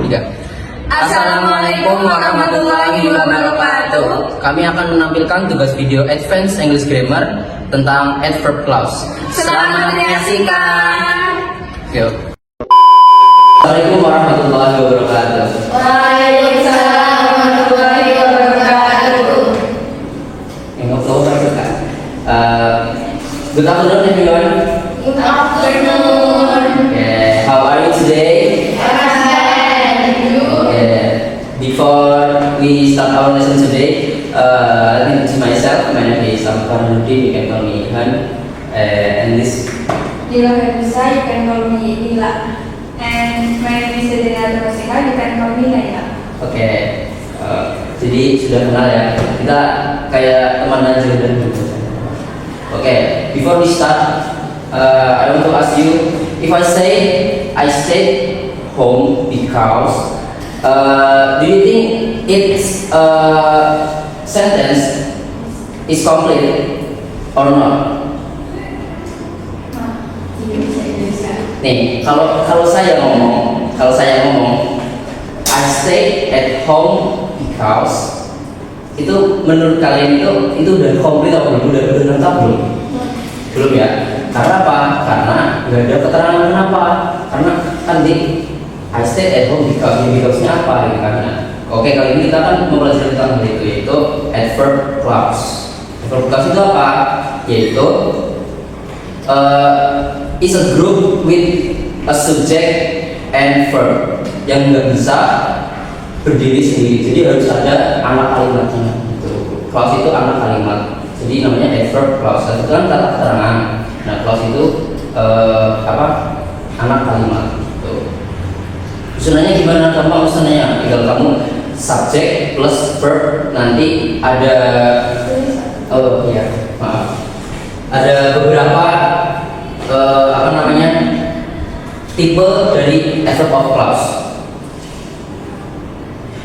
3. Assalamualaikum warahmatullahi wabarakatuh. Kami akan menampilkan tugas video Advanced English Grammar tentang adverb clause. Selamat menyaksikan. Yuk. Assalamualaikum warahmatullahi wabarakatuh. Waalaikumsalam warahmatullahi wabarakatuh. Good afternoon, everyone. Good afternoon. Okay, how are you today? Okay. Before we start our lesson today, let me introduce myself. My name is Farhanudin. You can call me Han. And this. Dila Herbusa, you can call me Dila. And my name is Sedena Terusika, you can call me Naila. Oke. Jadi sudah kenal ya. Kita kayak teman aja dan Okay, before we start, I want to ask you, if I say I stayed home because, do you think its sentence is complete or not? Nih, kalau saya ngomong, I stay at home because, itu menurut kalian itu udah komplit atau belum? Udah lengkap belum? Belum ya? Karena apa? Karena nggak ada keterangan kenapa. Karena kan di I stay at home because-nya apa gitu kan? Oke, kali ini kita akan mempelajari tentang hal itu, yaitu adverb clause. Adverb clause itu apa? Yaitu is a group with a subject and verb yang nggak bisa berdiri sendiri, jadi harus ada anak kalimatnya gitu. Clause itu anak kalimat, jadi namanya adverb clause. Itu kan kata keterangan. Nah, clause itu anak kalimat gitu. Susunannya gimana? Gampang susunannya, tinggal kamu subject plus verb, nanti ada ada beberapa tipe dari adverb of clause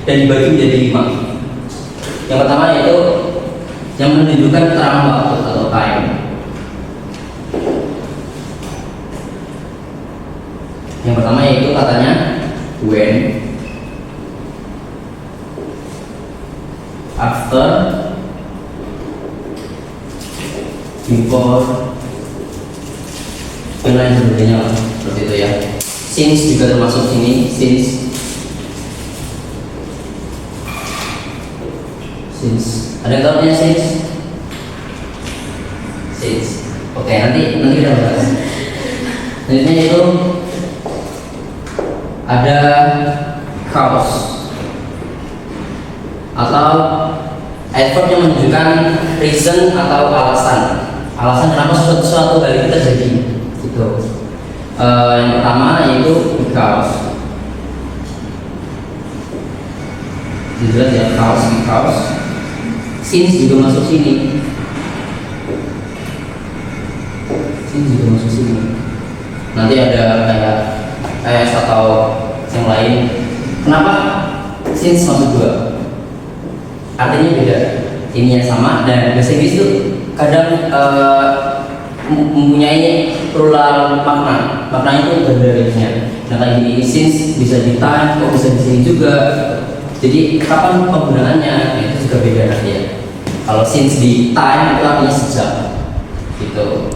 dan dibagi menjadi 5. Yang pertama yaitu yang menunjukkan keterangan waktu atau time. Yang pertama yaitu katanya when, after, before, dan lain sebagainya seperti itu ya. Since juga termasuk sini, since. Ada yang tahu punya since? Oke, nanti kita bahas. Selanjutnya itu ada cause atau adverb yang menunjukkan reason atau alasan. Alasan kenapa suatu hal itu terjadi. Gitu. Yang pertama yaitu because. Jelas ya, because. Since juga masuk sini. Nanti ada kayak as atau yang lain. Kenapa since masuk 2? Artinya beda. Ininya sama dan bahasa Inggris itu kadang mempunyai plural makna. Maknanya itu berdarahnya. Nah, kayak gini since bisa di time, kok bisa di sini juga. Jadi kapan penggunaannya itu juga beda nanti ya. Kalau since di time itu artinya sejak gitu.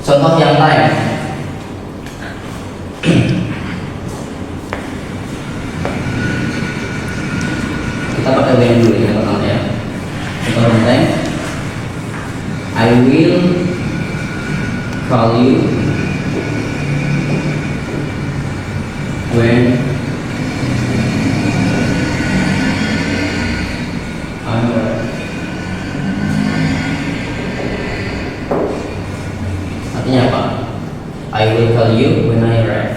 Contoh yang time. Kita pakai when dulu ya teman-teman ya. Contoh yang time. I will call you when I'm ready. Artinya apa? I will call you when I arrive.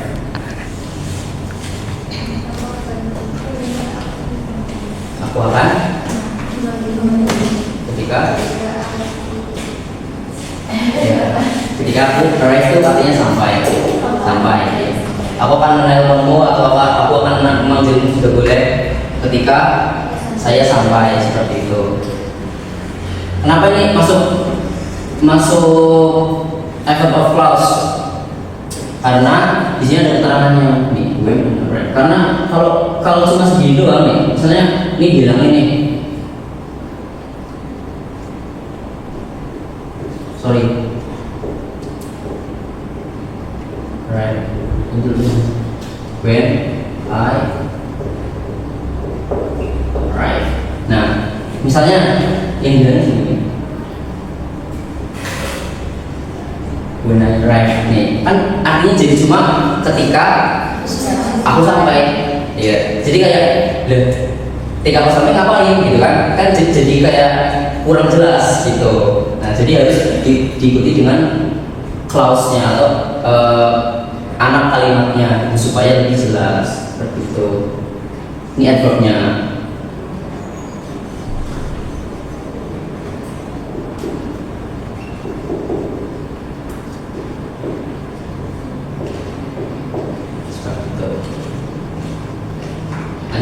Aku akan ketika aku arrive itu artinya sampai. Aku akan menelponmu atau aku akan memanggilmu juga boleh ketika saya sampai, seperti itu. Kenapa ini masuk adverb of clause? Karena di sini ada keterangannya nih, when right. Karena kalau cuma segini doang nih, misalnya ini bilang ini, sorry, right, when I right. Nah, misalnya yang bilang ini, when I right nih, kan artinya jadi cuma ketika aku sampai, ya. Jadi kayak, ketika aku sampai ngapain gitu kan? Kan jadi kayak kurang jelas gitu. Nah, jadi harus diikuti dengan clause-nya atau anak kalimatnya supaya lebih jelas seperti itu. Ini adverb-nya.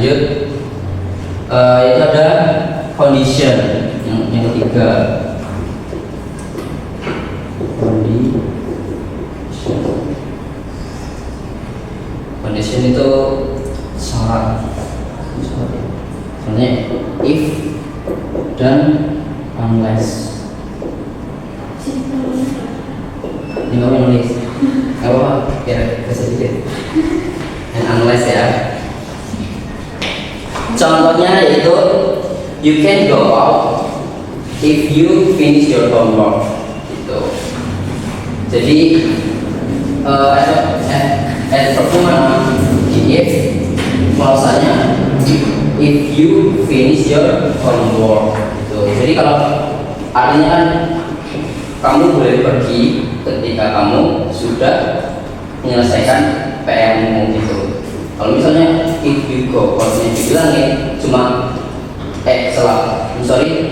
Lanjut, itu ada condition yang ketiga. Condition itu syarat. Misalnya if dan unless. Ini kamu nulis. Gak apa-apa, biar bisa dikit. And unless ya. Contohnya yaitu you can go out if you finish your homework gitu. Jadi adverb mana? If klausanya if you finish your homework gitu. Jadi kalau artinya kan kamu boleh pergi ketika kamu sudah menyelesaikan PR-mu gitu. Kalau misalnya if you go out-nya dibilangin cuma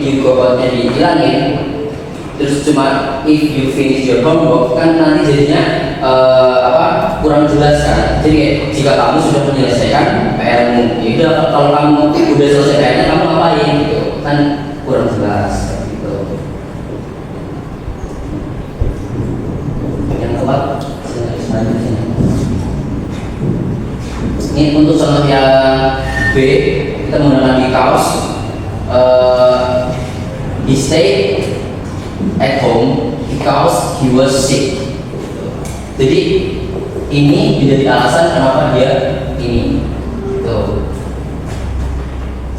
you go out-nya dihilangin terus cuma if you finish your homework kan nanti jadinya kurang jelas kan. Jadi jika kamu sudah menyelesaikan PR-mu, ya udah, kalau kamu udah selesai PR-nya kamu ngapain gitu kan kurang jelas gitu. Yang keempat ini untuk contoh yang B, kita menggunakan because he stayed at home because he was sick. Jadi ini menjadi alasan kenapa dia ini. Tuh.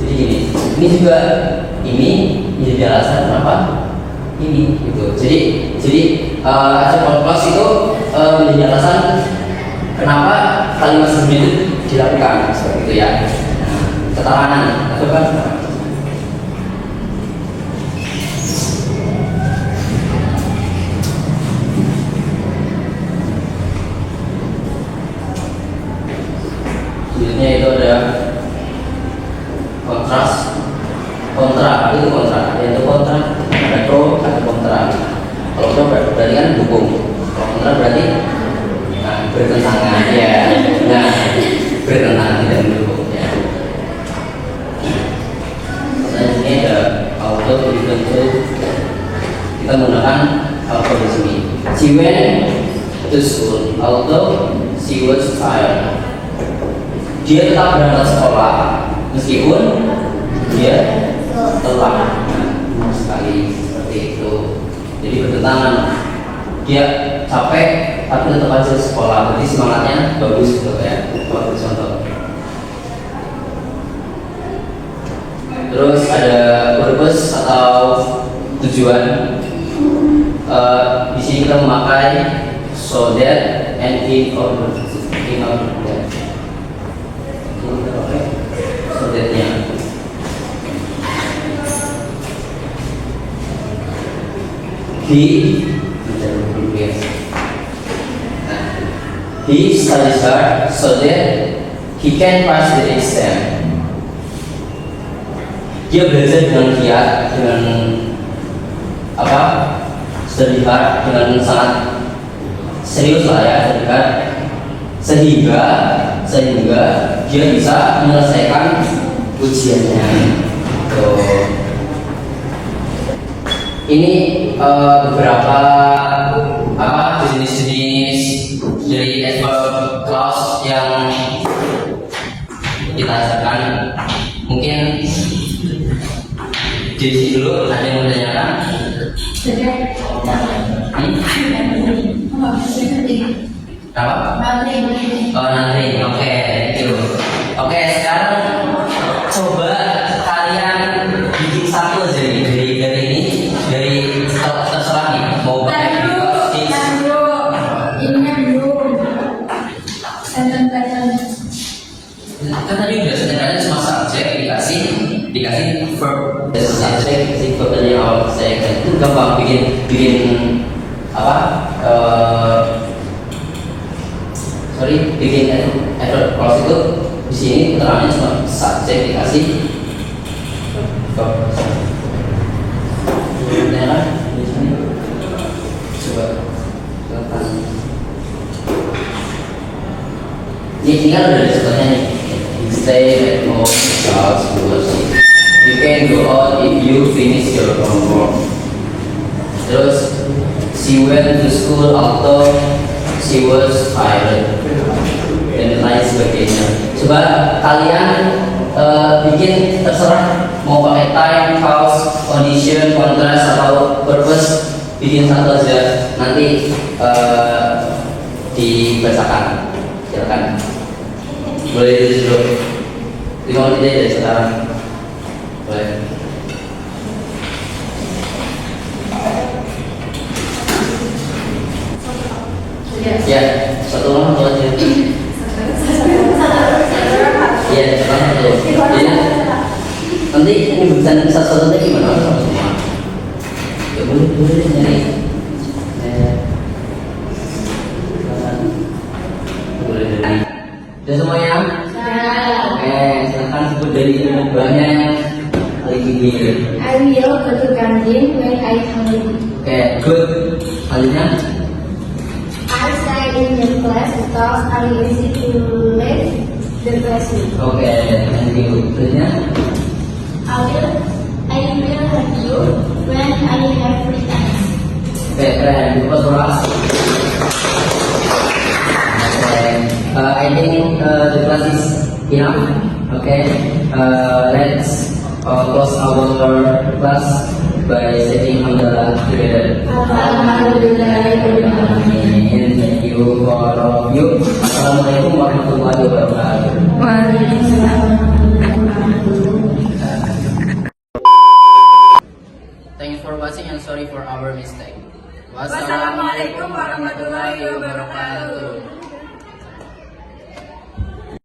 Jadi ini juga ini menjadi alasan kenapa ini gitu. Jadi adverb clause itu menjadi alasan kenapa kalimat sebelumnya itu dilakukan seperti itu ya. Keterangan atau kan selanjutnya itu ada kontra itu kontra yaitu kontra ada pro ada kontra. Kalau pro berarti kan dukung, kalau kontra berarti bertentangan ya. Nah, bertentangan tidak mendukung ya. Selanjutnya ada auto dibentuk, kita menggunakan auto di sini. She went to school although she was tired. Dia tetap berangkat sekolah meskipun dia telah. Nah, sekali seperti itu. Jadi bertentangan. Dia capek tapi tetap aja sekolah, jadi semangatnya bagus gitu ya. Buat contoh. Terus ada purpose atau tujuan. Di sini kita memakai so that and in order ya. Kita pakai so that-nya. He studies hard so that he can pass the exam. Dia belajar dengan giat, dengan study hard, dengan sangat serius lah ya, sehingga dia bisa menyelesaikan ujiannya. Ini beberapa jenis-jenis dari adverb Jadi dulu ada yang mau ditanyakan? Sudah. Apa? Oh nanti, oke, thank you. Oke, sekarang coba kalian bikin satu aja nih dari ini, dari terserah nih mau pakai tips. Kan tadi udah sebenarnya cuma subjek dikasih verb, subjek dikasih verb dari awal saya kan itu gampang bikin apa? Bikin effort clause itu di sini keterangannya cuma subjek dikasih verb. Nah, di sini coba silakan. Ini kan udah disebutnya nih. Stay at home because you will see. You can go out if you finish your homework. Terus she went to school although she was tired dan lain sebagainya. Coba kalian bikin terserah mau pakai time, cause, condition, contrast atau purpose, bikin satu aja nanti dibacakan. Silakan. Boleh dulu. 5 menit aja dari sekarang. Boleh. Ya, satu orang satu aja. Iya, satu. Jadi nanti ini bukan satu-satu lagi gimana? Sama semua. Ya boleh nyari. Boleh dari. Sudah semuanya? Oke, silakan sebut dari buahnya lagi di. I will go to canteen when I hungry. Oke, good. Selanjutnya. I stay in the class because I easy to leave the classroom. Oke, thank you. Selanjutnya. I will help you when I have free time. Oke, keren. Lupa surat. I think the class is enough. Okay, let's close our class by saying Alhamdulillah together. Thank you for all of you. Assalamualaikum warahmatullahi wabarakatuh. Thanks for watching and sorry for our mistake. Wassalamualaikum warahmatullahi wabarakatuh.